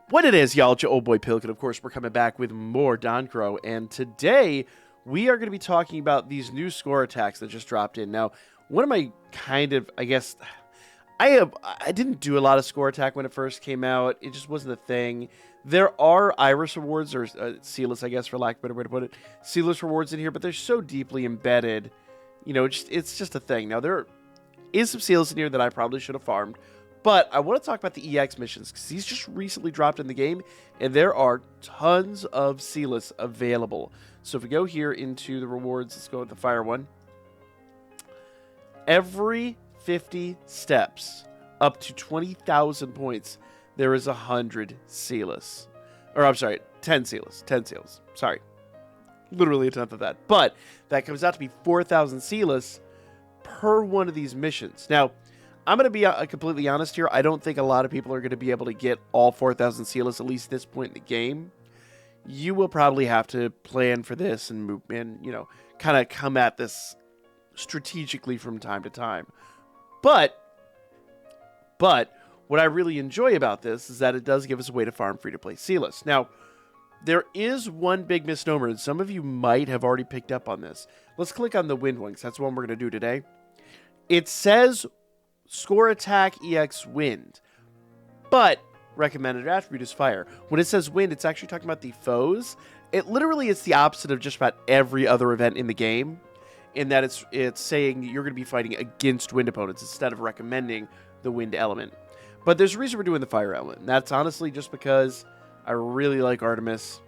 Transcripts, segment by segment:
What it is, y'all, it's your old boy Pilk, and of course we're coming back with more danchro, and today we are going to be talking about these new score attacks that just dropped in. Now, one of my I didn't do a lot of score attack when it first came out. It just wasn't a thing. There are Iris rewards, or Sealess, I guess, for lack of a better way to put it, Sealess rewards in here, but they're so deeply embedded. You know, it's just a thing. Now, there is some Sealess in here that I probably should have farmed, but I want to talk about the EX missions, because these just recently dropped in the game, and there are tons of Sealess available. So if we go here into the rewards, let's go with the fire one. Every 50 steps, up to 20,000 points, there is 100 Sealess. Or, I'm sorry, 10 Sealess. 10 Sealess. Sorry. Literally a tenth of that. But that comes out to be 4,000 Sealess per one of these missions. Now, I'm going to be completely honest here. I don't think a lot of people are going to be able to get all 4,000 Sealess, at least at this point in the game. You will probably have to plan for this and move and, you know, kind of come at this strategically from time to time. But what I really enjoy about this is that it does give us a way to farm free-to-play Sealess. Now, there is one big misnomer, and some of you might have already picked up on this. Let's click on the wind wings. That's what we're going to do today. It says Score Attack EX Wind, but recommended attribute is fire. When it says wind, it's actually talking about the foes. It literally is the opposite of just about every other event in the game, in that it's saying you're going to be fighting against wind opponents instead of recommending the wind element. But there's a reason we're doing the fire element, and that's honestly just because I really like Artemis.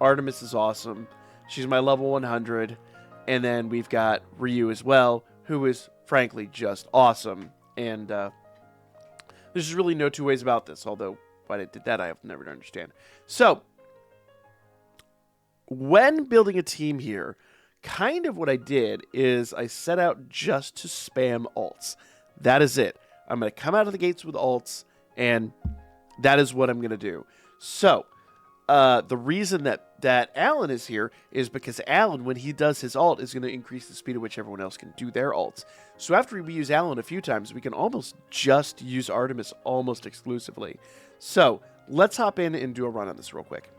Artemis is awesome. She's my level 100. And then we've got Ryu as well, who is frankly just awesome. And there's really no two ways about this, although why they did that I have never understand. So, when building a team here, kind of what I did is I set out just to spam alts. That is it. I'm going to come out of the gates with alts, and that is what I'm going to do. So, the reason that Alan is here is because Alan, when he does his alt, is going to increase the speed at which everyone else can do their alts. So after we use Alan a few times, we can almost just use Artemis almost exclusively. So, let's hop in and do a run on this real quick.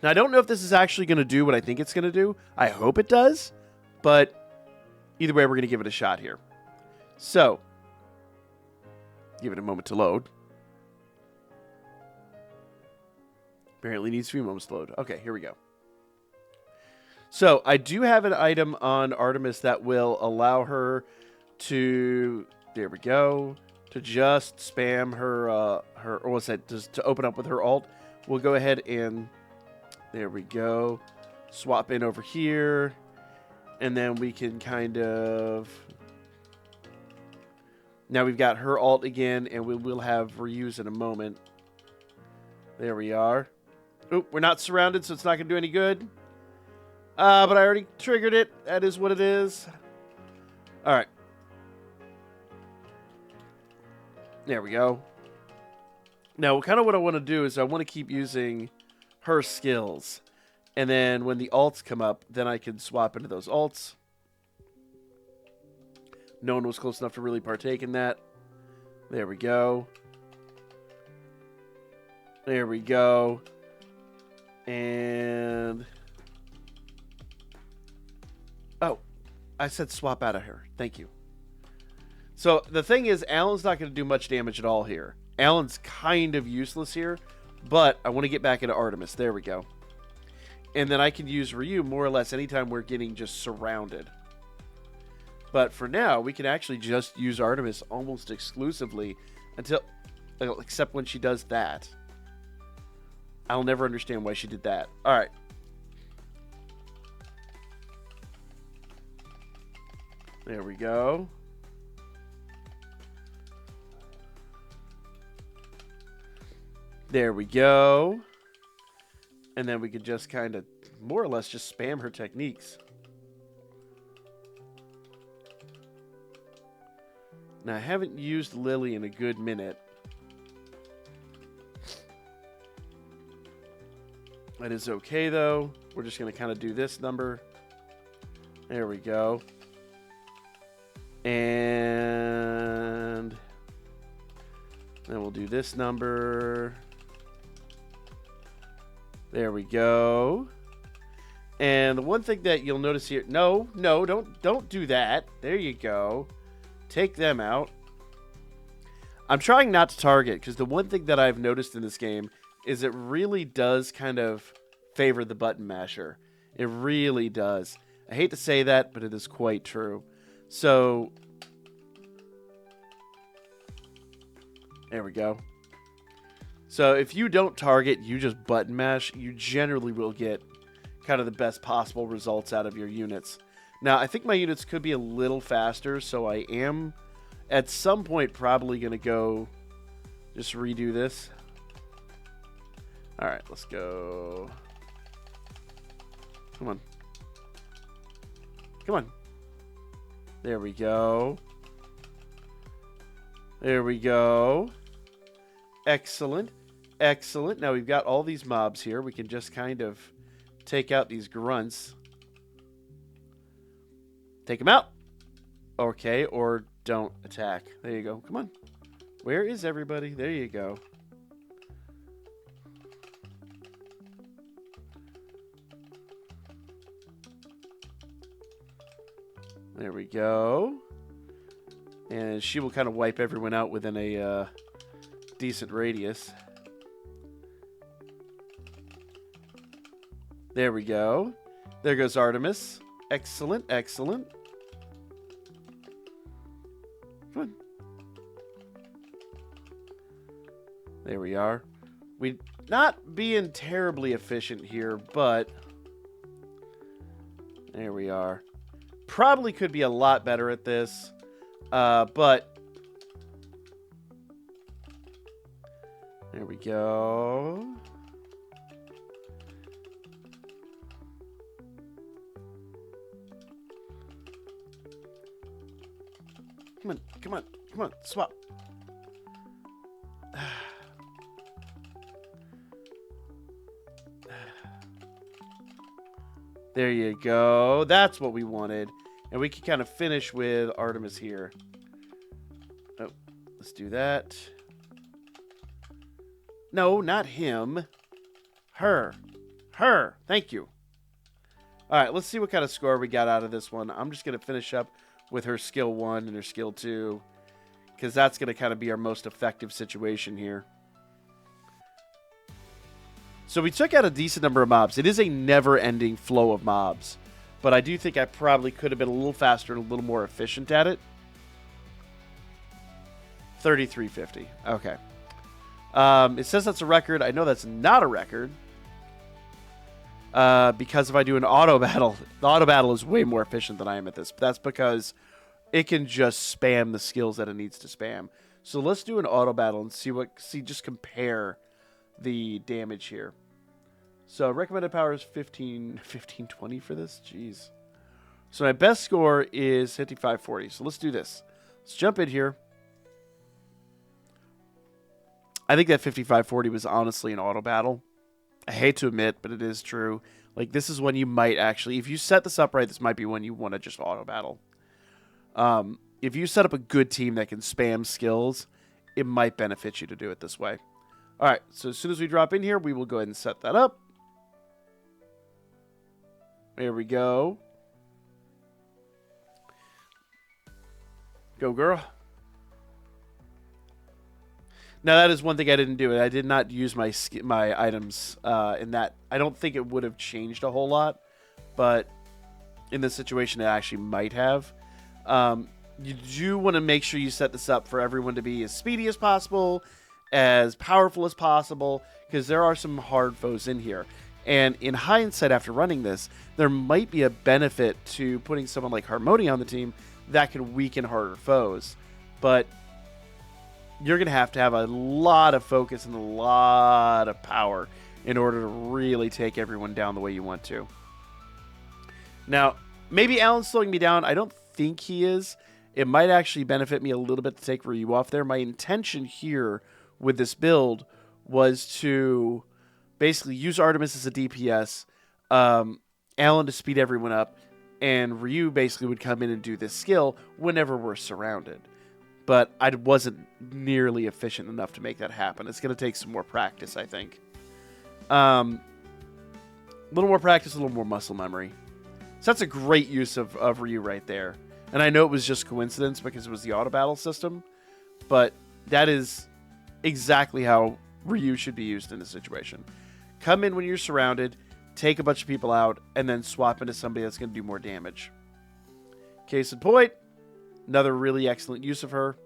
Now, I don't know if this is actually going to do what I think it's going to do. I hope it does, but either way, we're going to give it a shot here. So, give it a moment to load. Apparently needs 3 moments to load. Okay, here we go. So, I do have an item on Artemis that will allow her to, there we go, to just spam her, or what's that, just to open up with her alt. We'll go ahead and, there we go, swap in over here, and then we can kind of, now we've got her alt again, and we will have Ryu's in a moment. There we are. Oop, we're not surrounded, so it's not going to do any good. But I already triggered it. That is what it is. All right. There we go. Now, kind of what I want to do is I want to keep using her skills. And then when the alts come up, then I can swap into those alts. No one was close enough to really partake in that. There we go. There we go. And oh, I said swap out of her. Thank you. So the thing is, Alan's not going to do much damage at all here. Alan's kind of useless here, but I want to get back into Artemis. There we go. And then I can use Ryu more or less anytime we're getting just surrounded. But for now, we can actually just use Artemis almost exclusively until, except when she does that. I'll never understand why she did that. All right. There we go. There we go. And then we could just kind of, more or less, just spam her techniques. Now, I haven't used Lily in a good minute. That is okay, though. We're just going to kind of do this number. There we go. And Then we'll do this number. There we go. And the one thing that you'll notice here, no, don't do that. There you go. Take them out. I'm trying not to target, because the one thing that I've noticed in this game is it really does kind of favor the button masher. It really does. I hate to say that, but it is quite true. So, there we go. So if you don't target, you just button mash, you generally will get kind of the best possible results out of your units. Now, I think my units could be a little faster, so I am at some point probably going to go just redo this. All right, let's go. Come on. Come on. There we go. There we go. Excellent. Excellent. Now we've got all these mobs here. We can just kind of take out these grunts. Take them out. Okay, or don't attack. There you go. Come on. Where is everybody? There you go. There we go. And she will kind of wipe everyone out within a decent radius. There we go. There goes Artemis. Excellent, excellent. Come on. There we are. We're not being terribly efficient here, but there we are. Probably could be a lot better at this, but there we go. Come on, come on, come on, swap. There you go. That's what we wanted. And we can kind of finish with Artemis here. Oh, let's do that. No, not him. Her. Her. Thank you. All right, let's see what kind of score we got out of this one. I'm just going to finish up with her skill 1 and her skill 2, because that's going to kind of be our most effective situation here. So we took out a decent number of mobs. It is a never-ending flow of mobs, but I do think I probably could have been a little faster and a little more efficient at it. 3350. Okay. It says that's a record. I know that's not a record. Because if I do an auto battle, the auto battle is way more efficient than I am at this. But that's because it can just spam the skills that it needs to spam. So let's do an auto battle and just compare the damage here. So recommended power is 1520 for this. Jeez. So my best score is 5540. So let's do this. Let's jump in here. I think that 5540 was honestly an auto battle. I hate to admit, but it is true. Like, this is when you might actually, if you set this up right, this might be when you want to just auto battle. If you set up a good team that can spam skills, it might benefit you to do it this way. All right, so as soon as we drop in here, we will go ahead and set that up. There we go. Go, girl. Now, that is one thing I didn't do. I did not use my items in that. I don't think it would have changed a whole lot, but in this situation, it actually might have. You do want to make sure you set this up for everyone to be as speedy as possible, as powerful as possible, because there are some hard foes in here. And in hindsight, after running this, there might be a benefit to putting someone like Harmonia on the team that can weaken harder foes. But you're going to have a lot of focus and a lot of power in order to really take everyone down the way you want to. Now, maybe Alan's slowing me down. I don't think he is. It might actually benefit me a little bit to take Ryu off there. My intention here with this build was to basically use Artemis as a DPS, Alan to speed everyone up, and Ryu basically would come in and do this skill whenever we're surrounded. but I wasn't nearly efficient enough to make that happen. It's going to take some more practice, I think. A little more practice, a little more muscle memory. So that's a great use of Ryu right there. And I know it was just coincidence because it was the auto battle system, but that is exactly how Ryu should be used in this situation. Come in when you're surrounded, take a bunch of people out, and then swap into somebody that's going to do more damage. Case in point, another really excellent use of her.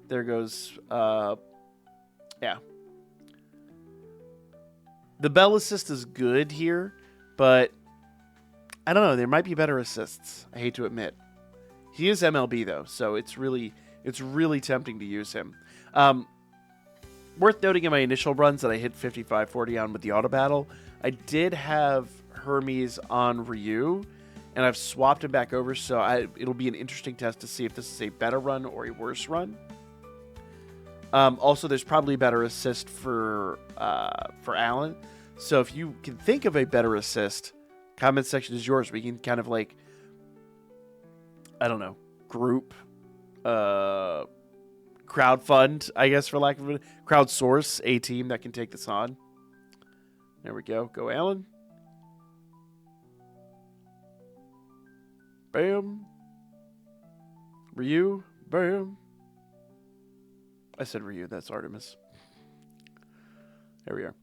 There goes, yeah. The Bell assist is good here, but I don't know. There might be better assists. I hate to admit. He is MLB though, so it's really tempting to use him. Worth noting in my initial runs that I hit 55-40 on with the auto battle. I did have Hermes on Ryu, and I've swapped him back over, so it'll be an interesting test to see if this is a better run or a worse run. Also, there's probably a better assist for Alan. So if you can think of a better assist, comment section is yours. We can kind of like, I don't know, group, crowdfund, I guess, for lack of a crowdsource a team that can take this on. There we go. Go, Alan. Bam. Ryu. Bam. I said Ryu. That's Artemis. There we are.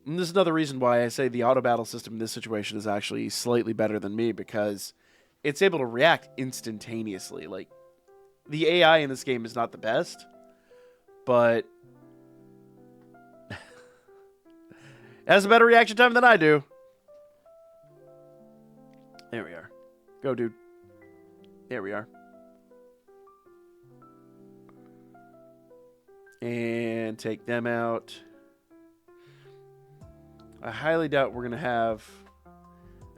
And this is another reason why I say the auto battle system in this situation is actually slightly better than me, because it's able to react instantaneously. Like, the AI in this game is not the best, but it has a better reaction time than I do. There we are. Go, dude. There we are. And take them out. I highly doubt we're going to have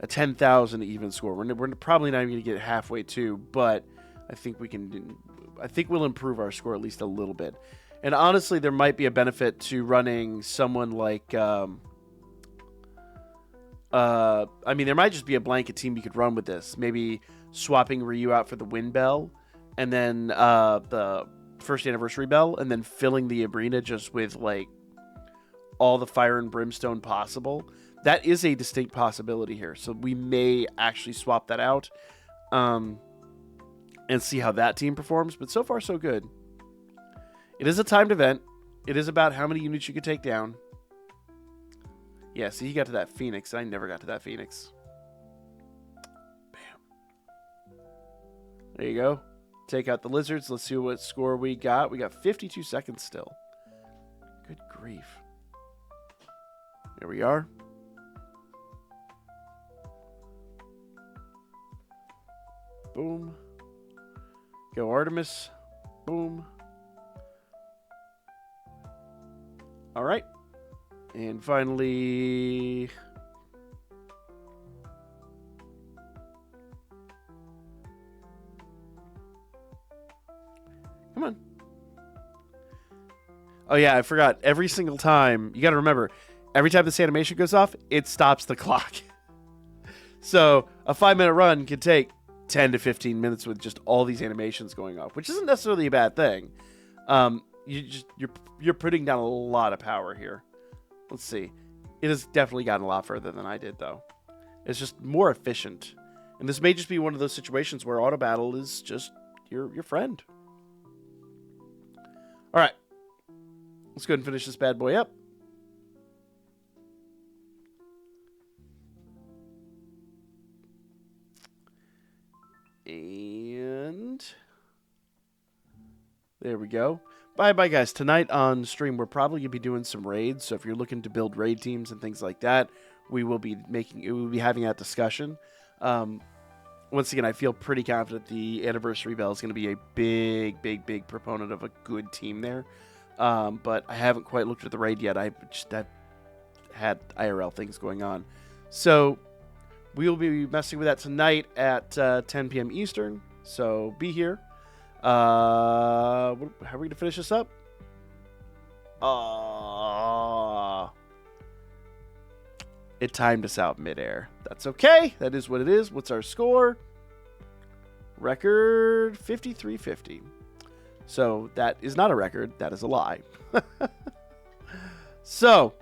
a 10,000 even score. We're probably not even going to get halfway to, but I think we'll improve our score at least a little bit. And honestly, there might be a benefit to running someone like, I mean, there might just be a blanket team you could run with this. Maybe swapping Ryu out for the Wind Bell, and then the First Anniversary Bell, and then filling the arena just with like all the fire and brimstone possible. That is a distinct possibility here. So we may actually swap that out and see how that team performs. But so far, so good. It is a timed event. It is about how many units you can take down. Yeah, see, he got to that Phoenix. I never got to that Phoenix. Bam. There you go. Take out the lizards. Let's see what score we got. We got 52 seconds still. Good grief. There we are. Boom. Go Artemis. Boom. All right. And finally, come on. Oh yeah, I forgot. Every single time, you got to remember, every time this animation goes off, it stops the clock. So a 5-minute run can take 10 to 15 minutes with just all these animations going off, which isn't necessarily a bad thing. You're putting down a lot of power here. Let's see. It has definitely gotten a lot further than I did, though. It's just more efficient. And this may just be one of those situations where auto battle is just your friend. All right. Let's go ahead and finish this bad boy up. And there we go. Bye-bye, guys. Tonight on stream, we're probably going to be doing some raids. So if you're looking to build raid teams and things like that, we'll be having that discussion. Once again, I feel pretty confident the Anniversary Bell is going to be a big proponent of a good team there. But I haven't quite looked at the raid yet. I've had IRL things going on. So we will be messing with that tonight at 10 p.m. Eastern. So be here. How are we going to finish this up? It timed us out midair. That's okay. That is what it is. What's our score? Record 5350. So that is not a record. That is a lie. So,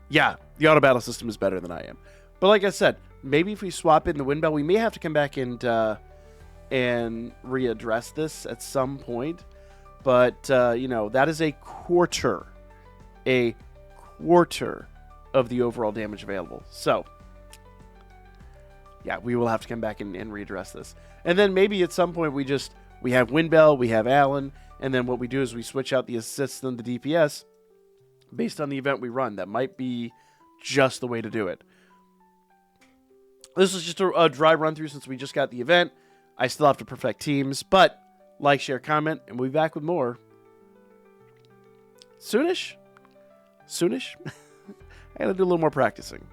yeah, the auto battle system is better than I am. But like I said, maybe if we swap in the wind bell, we may have to come back and readdress this at some point. But, you know, that is a quarter of the overall damage available. So, yeah, we will have to come back and readdress this. And then maybe at some point we have Windbell, we have Allen, and then what we do is we switch out the assists and the DPS based on the event we run. That might be just the way to do it. This is just a dry run through since we just got the event. I still have to perfect teams, but like, share, comment, and we'll be back with more soonish. I gotta do a little more practicing.